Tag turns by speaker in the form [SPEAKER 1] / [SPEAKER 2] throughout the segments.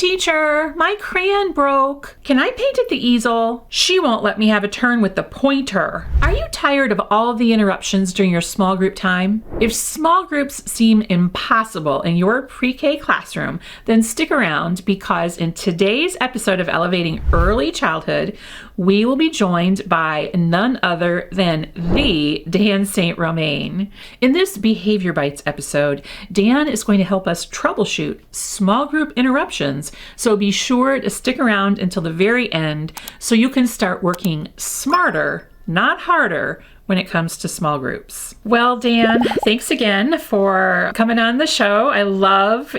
[SPEAKER 1] Teacher, my crayon broke. Can I paint at the easel? She won't let me have a turn with the pointer. Are you tired of all the interruptions during your small group time? If small groups seem impossible in your pre-K classroom, then stick around because in today's episode of Elevating Early Childhood, we will be joined by none other than the Dan St. Romain. In this Behavior Bites episode, Dan is going to help us troubleshoot small group interruptions, so be sure to stick around until the very end so you can start working smarter, not harder, when it comes to small groups. Well, Dan, thanks again for coming on the show. I love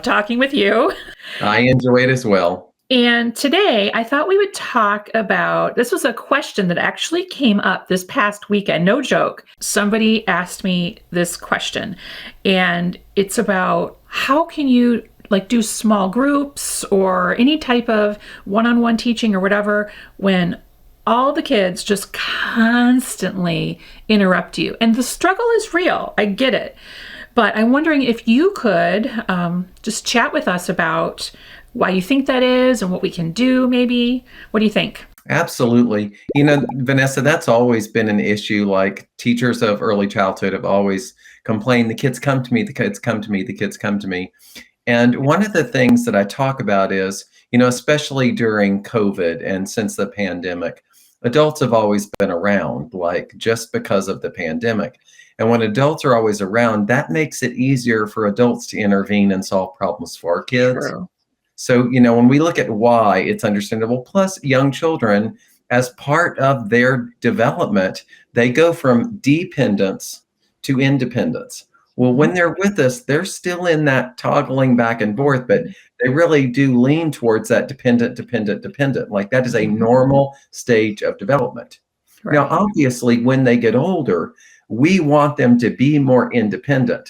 [SPEAKER 1] talking with you.
[SPEAKER 2] I enjoy it as well.
[SPEAKER 1] And today I thought we would talk about, this was a question that actually came up this past weekend, no joke. Somebody asked me this question, and it's about how can you do small groups or any type of one-on-one teaching or whatever when all the kids just constantly interrupt you. And the struggle is real. I get it. But I'm wondering if you could just chat with us about why you think that is and what we can do maybe. What do you think?
[SPEAKER 2] Absolutely. Vanessa, that's always been an issue. Like teachers of early childhood have always complained, the kids come to me, the kids come to me, the kids come to me. And one of the things that I talk about is, especially during COVID and since the pandemic, adults have always been around, just because of the pandemic. And when adults are always around, that makes it easier for adults to intervene and solve problems for our kids.
[SPEAKER 1] True.
[SPEAKER 2] So, when we look at why, it's understandable. Plus, young children, as part of their development, they go from dependence to independence. Well, when they're with us, they're still in that toggling back and forth, but they really do lean towards that dependent. Like that is a normal stage of development. Right. Now, obviously, when they get older, we want them to be more independent.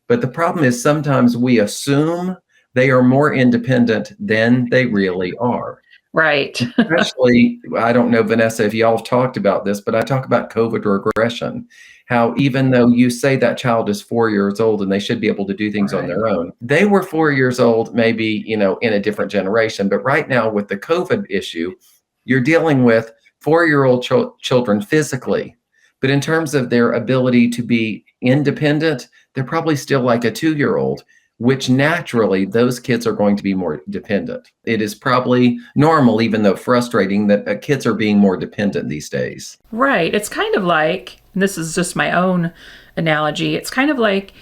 [SPEAKER 2] But the problem is sometimes we assume they are more independent than they really are.
[SPEAKER 1] Right.
[SPEAKER 2] Especially, I don't know, Vanessa, if y'all have talked about this, but I talk about COVID regression. How even though you say that child is 4 years old and they should be able to do things on their own, they were 4 years old, maybe, in a different generation. But right now with the COVID issue, you're dealing with 4-year-old children physically. But in terms of their ability to be independent, they're probably still like a 2-year-old, which naturally those kids are going to be more dependent. It is probably normal, even though frustrating, that kids are being more dependent these days.
[SPEAKER 1] Right. It's kind of like, and this is just my own analogy, it's kind of like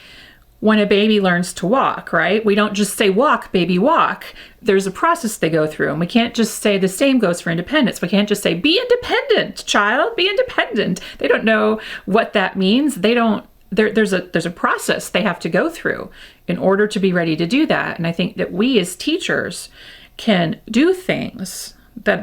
[SPEAKER 1] when a baby learns to walk, right? We don't just say, walk, baby, walk. There's a process they go through, and we can't just say the same goes for independence. We can't just say, be independent, child, be independent. They don't know what that means. There's a process they have to go through in order to be ready to do that. And I think that we as teachers can do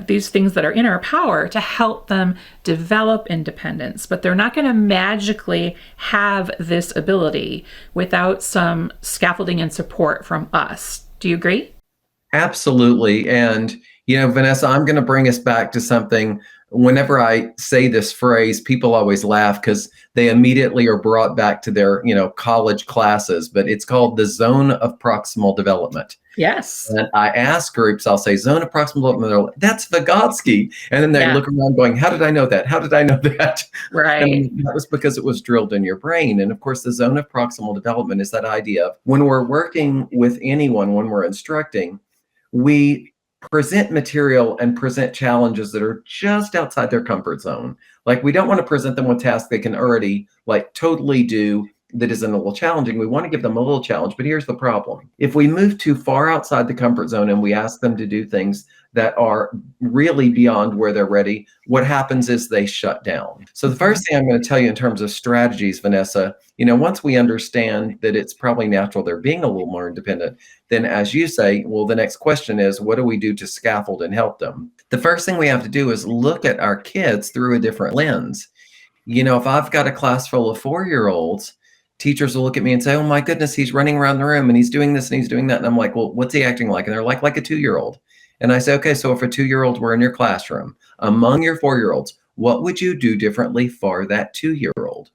[SPEAKER 1] these things that are in our power to help them develop independence, but they're not going to magically have this ability without some scaffolding and support from us. Do you agree?
[SPEAKER 2] Absolutely. And, Vanessa, I'm going to bring us back to something. Whenever I say this phrase, people always laugh because they immediately are brought back to their, college classes, but it's called the zone of proximal development.
[SPEAKER 1] Yes.
[SPEAKER 2] And I ask groups, I'll say zone of proximal development. They're like, that's Vygotsky. And then they look around going, how did I know that? How did I know that?
[SPEAKER 1] Right.
[SPEAKER 2] And that was because it was drilled in your brain. And of course, the zone of proximal development is that idea of when we're working with anyone, when we're instructing, we present material and present challenges that are just outside their comfort zone. Like we don't want to present them with tasks they can already totally do that isn't a little challenging. We want to give them a little challenge, but here's the problem. If we move too far outside the comfort zone and we ask them to do things that are really beyond where they're ready, what happens is they shut down. So the first thing I'm going to tell you in terms of strategies, Vanessa, once we understand that it's probably natural they're being a little more independent, then as you say, well, the next question is, what do we do to scaffold and help them? The first thing we have to do is look at our kids through a different lens. If I've got a class full of 4-year-olds, teachers will look at me and say, oh my goodness, he's running around the room and he's doing this and he's doing that. And I'm like, well, what's he acting like? And they're like a 2-year-old. And I say, okay, so if a 2-year-old were in your classroom, among your 4-year-olds, what would you do differently for that 2-year-old?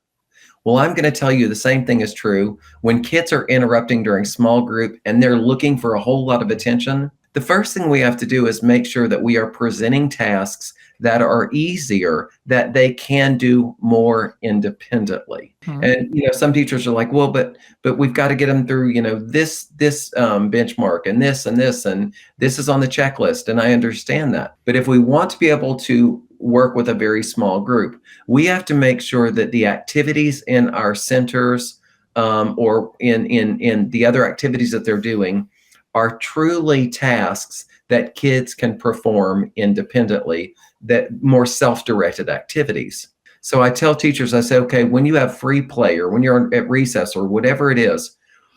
[SPEAKER 2] Well, I'm going to tell you the same thing is true when kids are interrupting during small group and they're looking for a whole lot of attention. The first thing we have to do is make sure that we are presenting tasks that are easier, that they can do more independently.
[SPEAKER 1] Mhm.
[SPEAKER 2] And some teachers are like, well, but we've got to get them through, this benchmark and this and this and this is on the checklist, and I understand that. But if we want to be able to work with a very small group, we have to make sure that the activities in our centers, or in the other activities that they're doing, are truly tasks that kids can perform independently, that more self-directed activities. So I tell teachers, I say, okay, when you have free play or when you're at recess or whatever it is,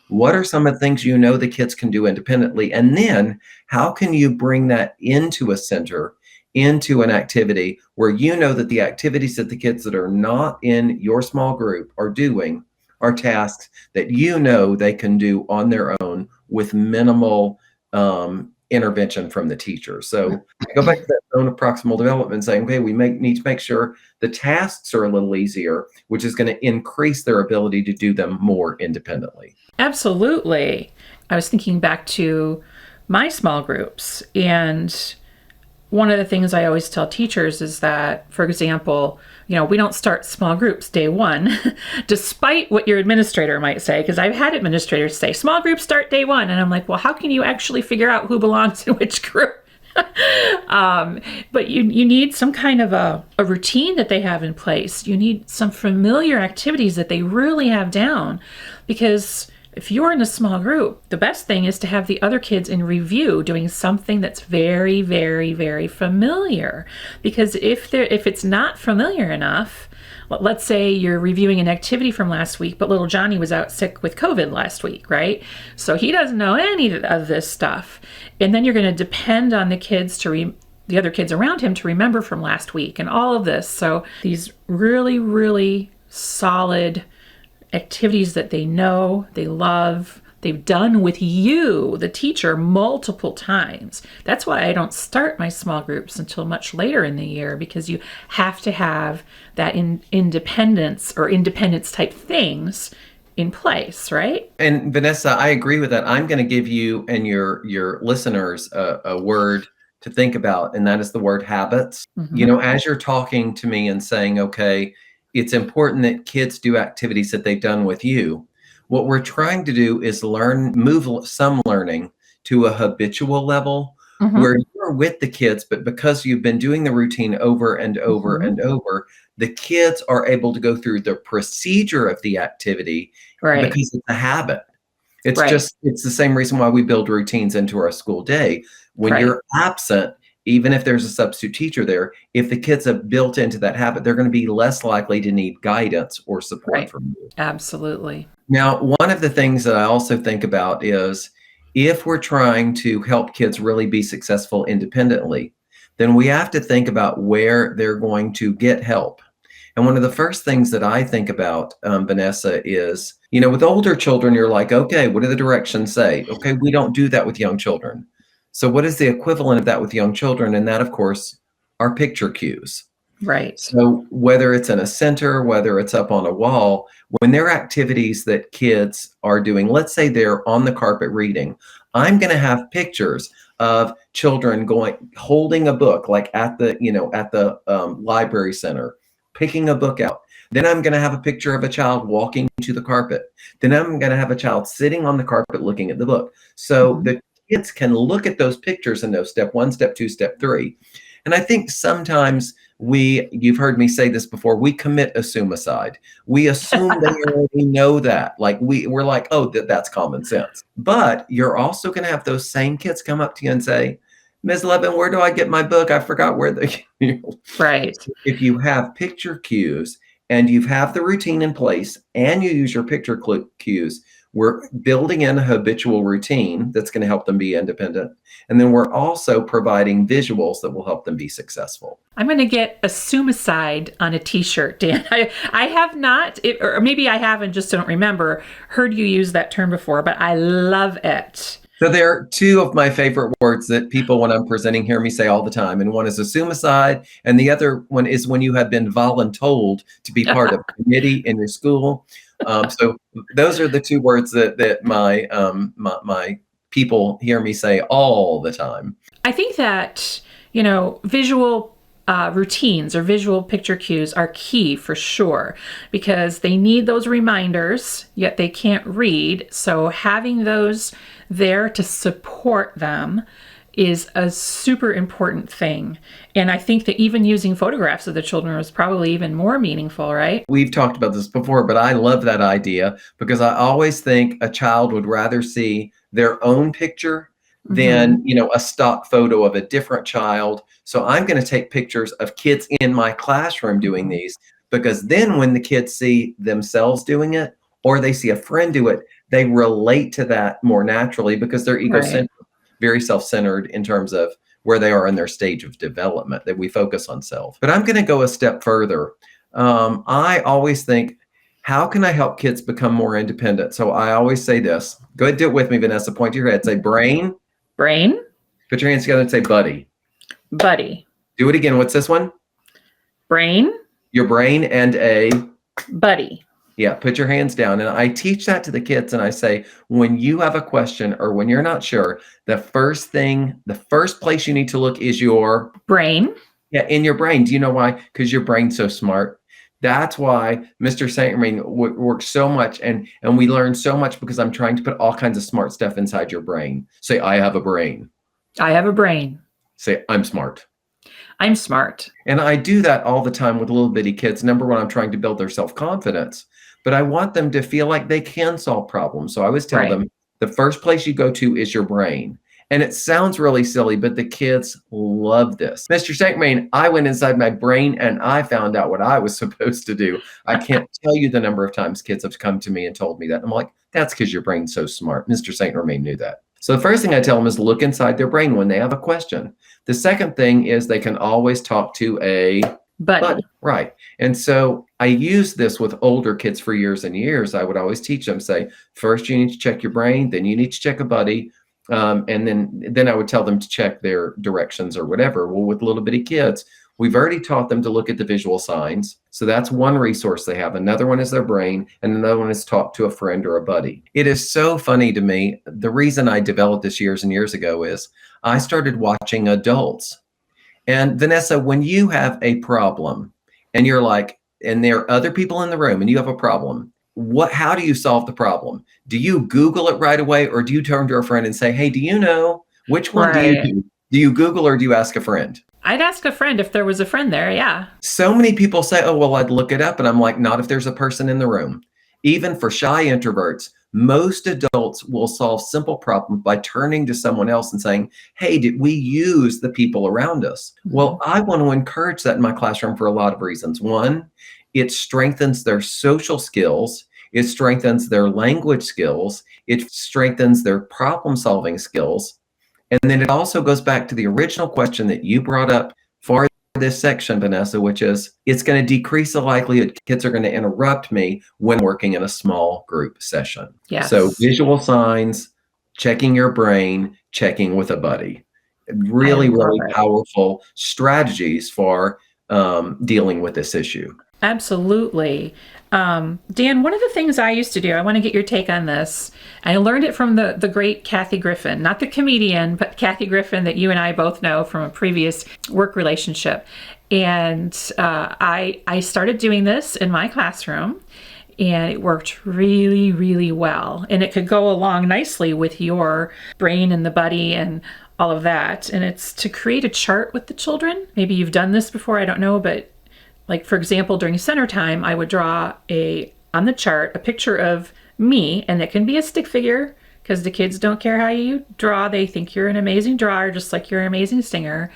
[SPEAKER 2] what are some of the things the kids can do independently? And then how can you bring that into a center, into an activity where that the activities that the kids that are not in your small group are doing are tasks that they can do on their own with minimal intervention from the teacher. So I go back to that zone of proximal development, saying, okay, we need to make sure the tasks are a little easier, which is going to increase their ability to do them more independently.
[SPEAKER 1] Absolutely. I was thinking back to my small groups, and one of the things I always tell teachers is that, for example, we don't start small groups day one, despite what your administrator might say, because I've had administrators say, small groups start day one. And I'm like, well, how can you actually figure out who belongs in which group? But you need some kind of a routine that they have in place. You need some familiar activities that they really have down, because if you're in a small group, the best thing is to have the other kids in review doing something that's very, very, very familiar. Because if it's not familiar enough, let's say you're reviewing an activity from last week, but little Johnny was out sick with COVID last week, right? So he doesn't know any of this stuff. And then you're going to depend on the kids the other kids around him to remember from last week and all of this. So these really, really solid activities that they know, they love, they've done with you, the teacher, multiple times. That's why I don't start my small groups until much later in the year, because you have to have that independence type things in place, right?
[SPEAKER 2] And Vanessa, I agree with that. I'm going to give you and your listeners a word to think about, and that is the word habits.
[SPEAKER 1] Mm-hmm.
[SPEAKER 2] As you're talking to me and saying, okay, it's important that kids do activities that they've done with you. What we're trying to do is move some learning to a habitual level,
[SPEAKER 1] Mm-hmm.
[SPEAKER 2] where you're with the kids, but because you've been doing the routine over and over
[SPEAKER 1] Mm-hmm.
[SPEAKER 2] and over, the kids are able to go through the procedure of the activity,
[SPEAKER 1] Right.
[SPEAKER 2] because it's a habit. It's
[SPEAKER 1] Right.
[SPEAKER 2] it's the same reason why we build routines into our school day. When
[SPEAKER 1] Right.
[SPEAKER 2] you're absent, even if there's a substitute teacher there, if the kids have built into that habit, they're going to be less likely to need guidance or support
[SPEAKER 1] Right.
[SPEAKER 2] from you.
[SPEAKER 1] Absolutely.
[SPEAKER 2] Now, one of the things that I also think about is, if we're trying to help kids really be successful independently, then we have to think about where they're going to get help. And one of the first things that I think about, Vanessa, is, with older children, you're like, okay, what do the directions say? Okay, we don't do that with young children. So what is the equivalent of that with young children? And that, of course, are picture cues.
[SPEAKER 1] Right.
[SPEAKER 2] So whether it's in a center, whether it's up on a wall, when there are activities that kids are doing, let's say they're on the carpet reading, I'm going to have pictures of children holding a book, like at the library center, picking a book out. Then I'm going to have a picture of a child walking to the carpet. Then I'm going to have a child sitting on the carpet looking at the book. So
[SPEAKER 1] Mm-hmm.
[SPEAKER 2] the kids can look at those pictures and know step 1, step 2, step 3. And I think sometimes you've heard me say this before, we commit a suicide. We assume they already know that. Like we're like, oh, that's common sense. But you're also going to have those same kids come up to you and say, Ms. Levin, where do I get my book? I forgot where
[SPEAKER 1] Right.
[SPEAKER 2] If you have picture cues and you have the routine in place and you use your picture cues, we're building in a habitual routine that's going to help them be independent. And then we're also providing visuals that will help them be successful.
[SPEAKER 1] I'm going to get a suicide on a t-shirt, Dan. I have not, or maybe I have and just don't remember, heard you use that term before, but I love it.
[SPEAKER 2] So there are two of my favorite words that people, when I'm presenting, hear me say all the time. And one is assume-aside, and the other one is when you have been voluntold to be part of a committee in your school. So those are the two words that my people hear me say all the time.
[SPEAKER 1] I think that, visual routines or visual picture cues are key for sure, because they need those reminders, yet they can't read. So having those there to support them is a super important thing. And I think that even using photographs of the children was probably even more meaningful, right?
[SPEAKER 2] We've talked about this before, but I love that idea because I always think a child would rather see their own picture than, a stock photo of a different child. So I'm going to take pictures of kids in my classroom doing these, because then when the kids see themselves doing it or they see a friend do it, they relate to that more naturally because they're egocentric, very self-centered in terms of where they are in their stage of development, that we focus on self. But I'm going to go a step further. I always think, how can I help kids become more independent? So I always say this. Go ahead, do it with me, Vanessa. Point to your head. Say brain.
[SPEAKER 1] Brain.
[SPEAKER 2] Put your hands together and say buddy.
[SPEAKER 1] Buddy.
[SPEAKER 2] Do it again. What's this one?
[SPEAKER 1] Brain.
[SPEAKER 2] Your brain and a
[SPEAKER 1] buddy.
[SPEAKER 2] Yeah, put your hands down. And I teach that to the kids. And I say, when you have a question or when you're not sure, the first place you need to look is your
[SPEAKER 1] brain.
[SPEAKER 2] Yeah, in your brain. Do you know why? Because your brain's so smart. That's why Mr. St. Romain works so much, and we learn so much because I'm trying to put all kinds of smart stuff inside your brain. Say, I have a brain.
[SPEAKER 1] I have a brain.
[SPEAKER 2] Say, I'm smart.
[SPEAKER 1] I'm smart.
[SPEAKER 2] And I do that all the time with little bitty kids. Number one, I'm trying to build their self-confidence, but I want them to feel like they can solve problems. So I always tell them, the first place you go to is your brain. And it sounds really silly, but the kids love this. Mr. St. Romain, I went inside my brain and I found out what I was supposed to do. I can't tell you the number of times kids have come to me and told me that. I'm like, that's because your brain's so smart. Mr. St. Romain knew that. So the first thing I tell them is look inside their brain when they have a question. The second thing is they can always talk to a buddy. Right. And so I use this with older kids for years and years. I would always teach them, say, first you need to check your brain, then you need to check a buddy. And then I would tell them to check their directions or whatever. Well, with little bitty kids, we've already taught them to look at the visual signs. So that's one resource they have. Another one is their brain, and another one is talk to a friend or a buddy. It is so funny to me. The reason I developed this years and years ago is I started watching adults. And Vanessa, when you have a problem and you're like, and there are other people in the room and you have a problem, how do you solve the problem? Do you Google it right away, or do you turn to a friend and say, hey, do you know which one do you do? Do you Google or do you ask a friend?
[SPEAKER 1] I'd ask a friend if there was a friend there. Yeah.
[SPEAKER 2] So many people say, oh, well, I'd look it up. And I'm like, not if there's a person in the room. Even for shy introverts, most adults will solve simple problems by turning to someone else and saying, hey, did we use the people around us? Well, I want to encourage that in my classroom for a lot of reasons. One, it strengthens their social skills. It strengthens their language skills. It strengthens their problem-solving skills. And then it also goes back to the original question that you brought up for this section, Vanessa, which is, it's going to decrease the likelihood kids are going to interrupt me when working in a small group session.
[SPEAKER 1] Yes.
[SPEAKER 2] So visual signs, checking your brain, checking with a buddy. Really, really powerful strategies for dealing with this issue.
[SPEAKER 1] Absolutely. Dan, one of the things I used to do, I want to get your take on this. I learned it from the great Kathy Griffin, not the comedian, but Kathy Griffin that you and I both know from a previous work relationship. And I started doing this in my classroom, and it worked really, really well. And it could go along nicely with your brain and the buddy and all of that. And it's to create a chart with the children. Maybe you've done this before, I don't know, but like, for example, during center time, I would draw on the chart, a picture of me, and it can be a stick figure because the kids don't care how you draw. They think you're an amazing drawer, just like you're an amazing singer.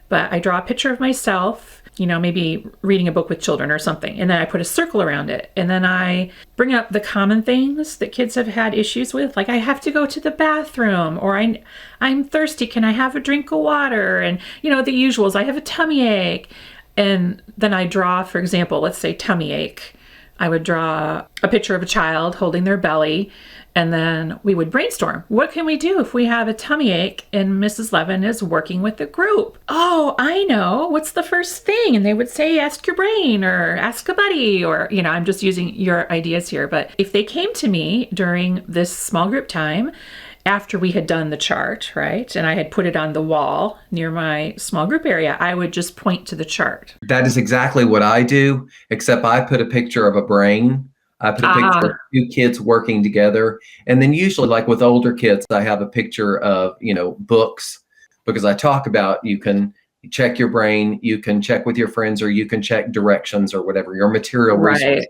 [SPEAKER 1] But I draw a picture of myself, maybe reading a book with children or something. And then I put a circle around it. And then I bring up the common things that kids have had issues with. Like, I have to go to the bathroom, or I'm thirsty. Can I have a drink of water? And, the usuals. I have a tummy ache. And then I draw, for example, let's say tummy ache. I would draw a picture of a child holding their belly, And then we would brainstorm. What can we do if we have a tummy ache and Mrs. Levin is working with the group? Oh, I know. What's the first thing? And they would say, ask your brain or ask a buddy, or, I'm just using your ideas here. But if they came to me during this small group time, after we had done the chart, right, and I had put it on the wall near my small group area, I would just point to the chart.
[SPEAKER 2] That is exactly what I do, except I put a picture of a brain. I put a picture of two kids working together. And then usually, like with older kids, I have a picture of, books, because I talk about you can check your brain, you can check with your friends, or you can check directions or whatever, your material resources.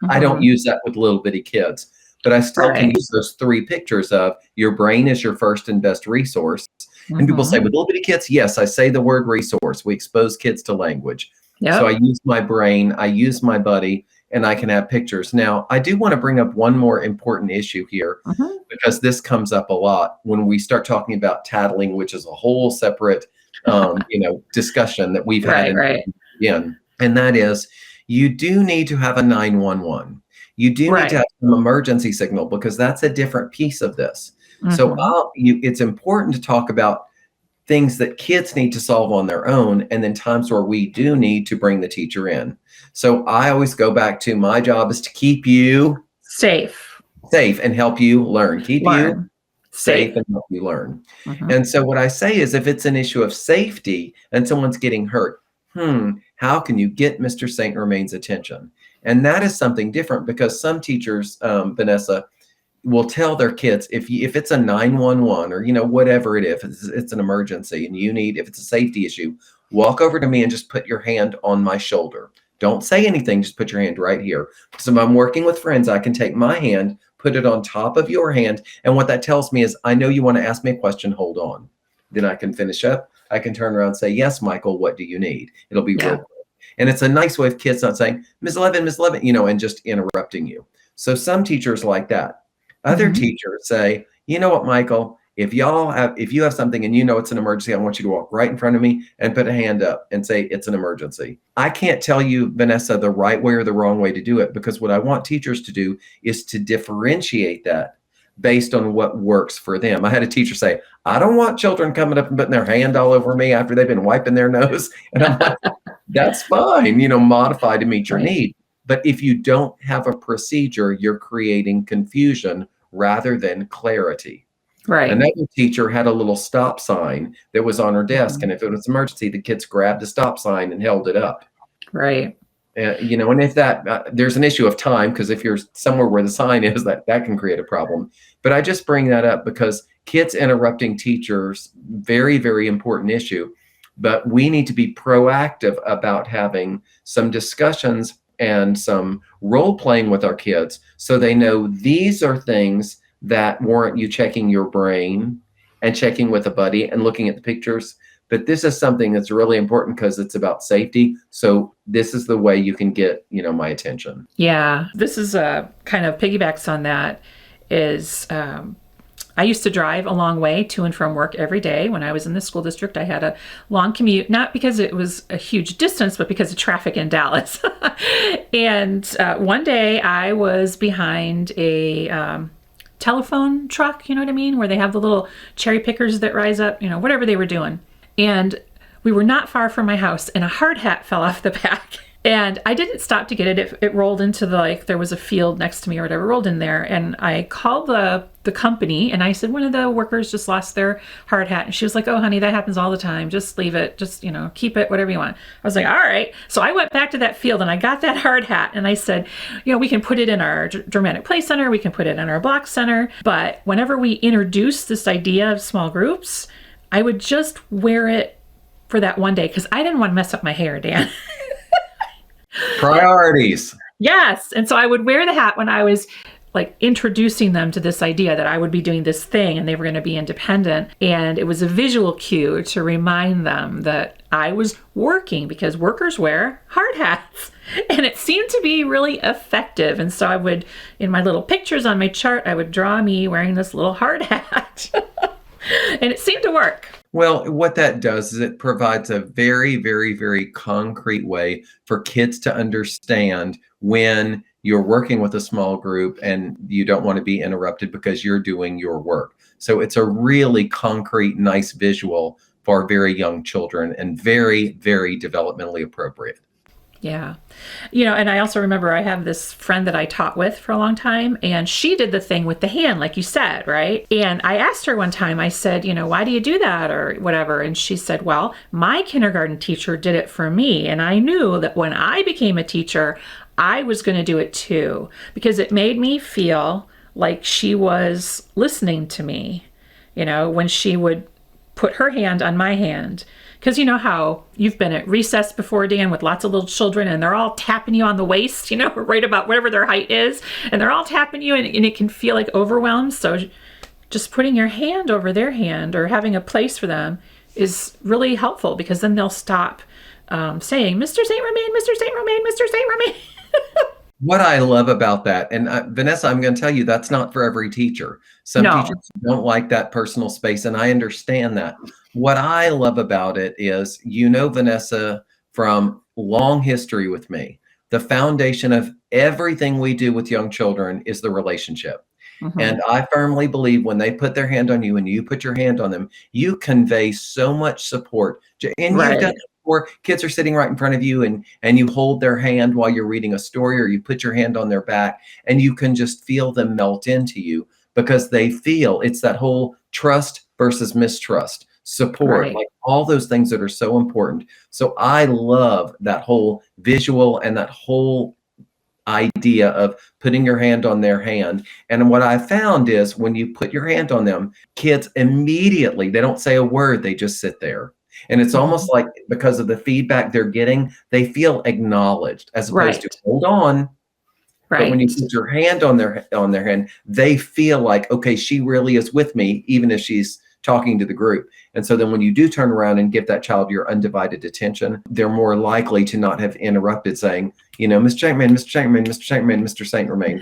[SPEAKER 2] I don't use that with little bitty kids. But I still can use those 3 pictures of your brain is your first and best resource. And people say, with little bitty kids, yes, I say the word resource. We expose kids to language. Yep. So I use my brain, I use my buddy, and I can have pictures. Now, I do want to bring up one more important issue here, because this comes up a lot when we start talking about tattling, which is a whole separate discussion that we've had in. And that is, you do need to have a 911. You do need to have some emergency signal, because that's a different piece of this. So it's important to talk about things that kids need to solve on their own, and then times where we do need to bring the teacher in. So I always go back to, my job is to keep you safe and help you learn. Keep you safe and help you learn. And so what I say is, if it's an issue of safety and someone's getting hurt, how can you get Mr. St. Romain's attention? And that is something different, because some teachers, Vanessa, will tell their kids, if it's a 911 or, whatever it is, if it's an emergency and if it's a safety issue, walk over to me and just put your hand on my shoulder. Don't say anything, just put your hand right here. So if I'm working with friends, I can take my hand, put it on top of your hand. And what that tells me is, I know you want to ask me a question, hold on. Then I can finish up. I can turn around and say, yes, Michael, what do you need? It'll be real quick. And it's a nice way of kids not saying, Ms. Levin, and just interrupting you. So some teachers like that. Other teachers say, you know what, Michael, if you have something and it's an emergency, I want you to walk right in front of me and put a hand up and say it's an emergency. I can't tell you, Vanessa, the right way or the wrong way to do it, because what I want teachers to do is to differentiate that based on what works for them. I had a teacher say, I don't want children coming up and putting their hand all over me after they've been wiping their nose. And I'm like, that's fine, modify to meet your need. But if you don't have a procedure, you're creating confusion rather than clarity. Another teacher had a little stop sign that was on her desk. And if it was an emergency, the kids grabbed the stop sign and held it up. And if that, there's an issue of time, because if you're somewhere where the sign is, that can create a problem. But I just bring that up because kids interrupting teachers, very, very important issue. But we need to be proactive about having some discussions and some role playing with our kids, so they know these are things that warrant you checking your brain and checking with a buddy and looking at the pictures. But this is something that's really important because it's about safety. So this is the way you can get, my attention.
[SPEAKER 1] Yeah, this is kind of piggybacks on that. Is I used to drive a long way to and from work every day. When I was in the school district, I had a long commute, not because it was a huge distance, but because of traffic in Dallas. And one day I was behind a telephone truck, you know what I mean? Where they have the little cherry pickers that rise up, whatever they were doing. And we were not far from my house, and a hard hat fell off the back. And I didn't stop to get it. It rolled into there was a field next to me or whatever, rolled in there. And I called the company and I said, one of the workers just lost their hard hat. And she was like, oh, honey, that happens all the time. Just leave it. Just, keep it, whatever you want. I was like, all right. So I went back to that field and I got that hard hat and I said, we can put it in our dramatic play center. We can put it in our block center. But whenever we introduce this idea of small groups, I would just wear it for that one day because I didn't want to mess up my hair, Dan.
[SPEAKER 2] Priorities.
[SPEAKER 1] Yes. And so I would wear the hat when I was introducing them to this idea that I would be doing this thing and they were going to be independent. And it was a visual cue to remind them that I was working, because workers wear hard hats. And it seemed to be really effective. And so I would, in my little pictures on my chart, I would draw me wearing this little hard hat. And it seemed to work.
[SPEAKER 2] Well, what that does is it provides a very, very, very concrete way for kids to understand when you're working with a small group and you don't want to be interrupted because you're doing your work. So it's a really concrete, nice visual for very young children and very, very developmentally appropriate.
[SPEAKER 1] Yeah. And I also remember I have this friend that I taught with for a long time, and she did the thing with the hand, like you said, right? And I asked her one time, I said, why do you do that or whatever? And she said, well, my kindergarten teacher did it for me. And I knew that when I became a teacher, I was going to do it too, because it made me feel like she was listening to me, when she would put her hand on my hand. Because you know how you've been at recess before, Dan, with lots of little children, and they're all tapping you on the waist, right about whatever their height is, and they're all tapping you, and it can feel like overwhelmed. So just putting your hand over their hand or having a place for them is really helpful, because then they'll stop saying, Mr. St. Romain, Mr. St. Romain, Mr. St. Romain.
[SPEAKER 2] What I love about that, and Vanessa, I'm going to tell you, that's not for every teacher. Some teachers don't like that personal space, and I understand that. What I love about it is, Vanessa, from long history with me, the foundation of everything we do with young children is the relationship. Mm-hmm. And I firmly believe when they put their hand on you and you put your hand on them, you convey so much support. And
[SPEAKER 1] right.
[SPEAKER 2] You've done it before. Kids are sitting right in front of you and you hold their hand while you're reading a story, or you put your hand on their back, and you can just feel them melt into you, because they feel it's that whole trust versus mistrust, support,
[SPEAKER 1] right.
[SPEAKER 2] like all those things that are so important. So I love that whole visual and that whole idea of putting your hand on their hand. And what I found is when you put your hand on them, kids immediately, they don't say a word, they just sit there. And it's almost like, because of the feedback they're getting, they feel acknowledged, as opposed to hold on. Right. But when you put your hand on their hand, they feel like, okay, she really is with me, even if she's talking to the group. And so then when you do turn around and give that child your undivided attention, they're more likely to not have interrupted, saying, Mr. St. Romain, Mr. St. Romain, Mr. St. Romain, Mr. St. Romain.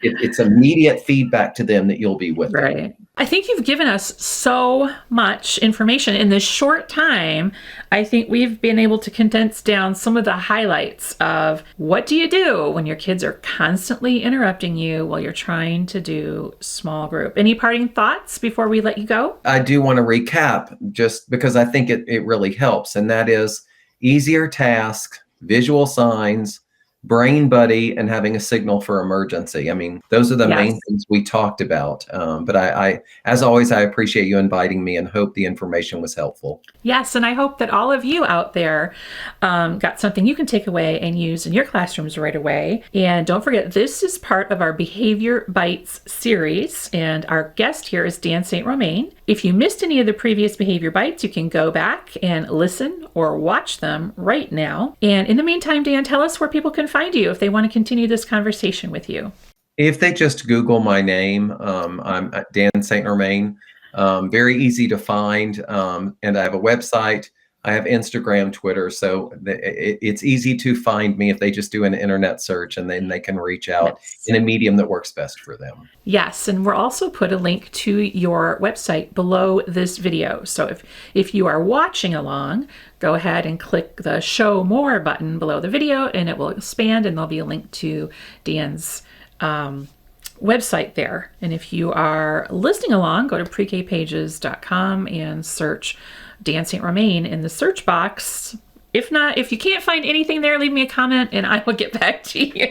[SPEAKER 2] It's immediate feedback to them that you'll be with them.
[SPEAKER 1] I think you've given us so much information in this short time. I think we've been able to condense down some of the highlights of what do you do when your kids are constantly interrupting you while you're trying to do small group. Any parting thoughts before we let you go?
[SPEAKER 2] I do want to recap, just because I think it really helps. And that is easier task, visual signs, brain buddy, and having a signal for emergency. I mean, those are the main things we talked about. But I, as always, I appreciate you inviting me and hope the information was helpful.
[SPEAKER 1] Yes, and I hope that all of you out there got something you can take away and use in your classrooms right away. And don't forget, this is part of our Behavior Bites series, and our guest here is Dan St. Romain. If you missed any of the previous Behavior Bites, you can go back and listen or watch them right now. And in the meantime, Dan, tell us where people can find you if they want to continue this conversation with you.
[SPEAKER 2] If they just Google my name, I'm Dan St. Romain. Very easy to find. And I have a website. I have Instagram, Twitter. So it's easy to find me if they just do an internet search, and then they can reach out in a medium that works best for them.
[SPEAKER 1] Yes, and we'll also put a link to your website below this video. So if you are watching along, go ahead and click the Show More button below the video, and it will expand, and there'll be a link to Dan's website there. And if you are listening along, go to prekpages.com and search Dan St. Romain in the search box. If not, if you can't find anything there, leave me a comment and I will get back to you.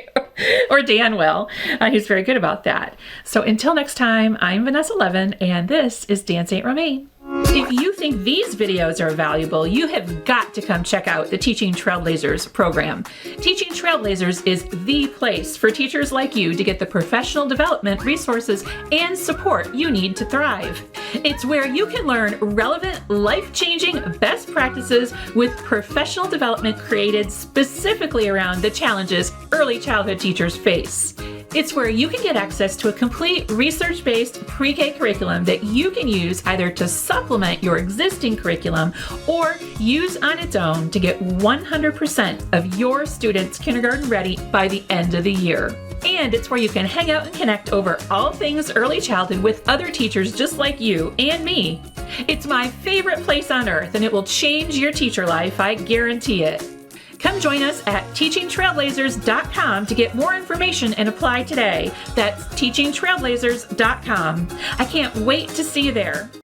[SPEAKER 1] Or Dan will. He's very good about that. So until next time, I'm Vanessa Levin, and this is Dan St. Romain. If you think these videos are valuable, you have got to come check out the Teaching Trailblazers program. Teaching Trailblazers is the place for teachers like you to get the professional development resources and support you need to thrive. It's where you can learn relevant, life-changing best practices with professional development created specifically around the challenges early childhood teachers face. It's where you can get access to a complete research-based pre-K curriculum that you can use either to supplement your existing curriculum or use on its own to get 100% of your students kindergarten ready by the end of the year. And it's where you can hang out and connect over all things early childhood with other teachers just like you and me. It's my favorite place on earth, and it will change your teacher life, I guarantee it. Come join us at teachingtrailblazers.com to get more information and apply today. That's teachingtrailblazers.com. I can't wait to see you there.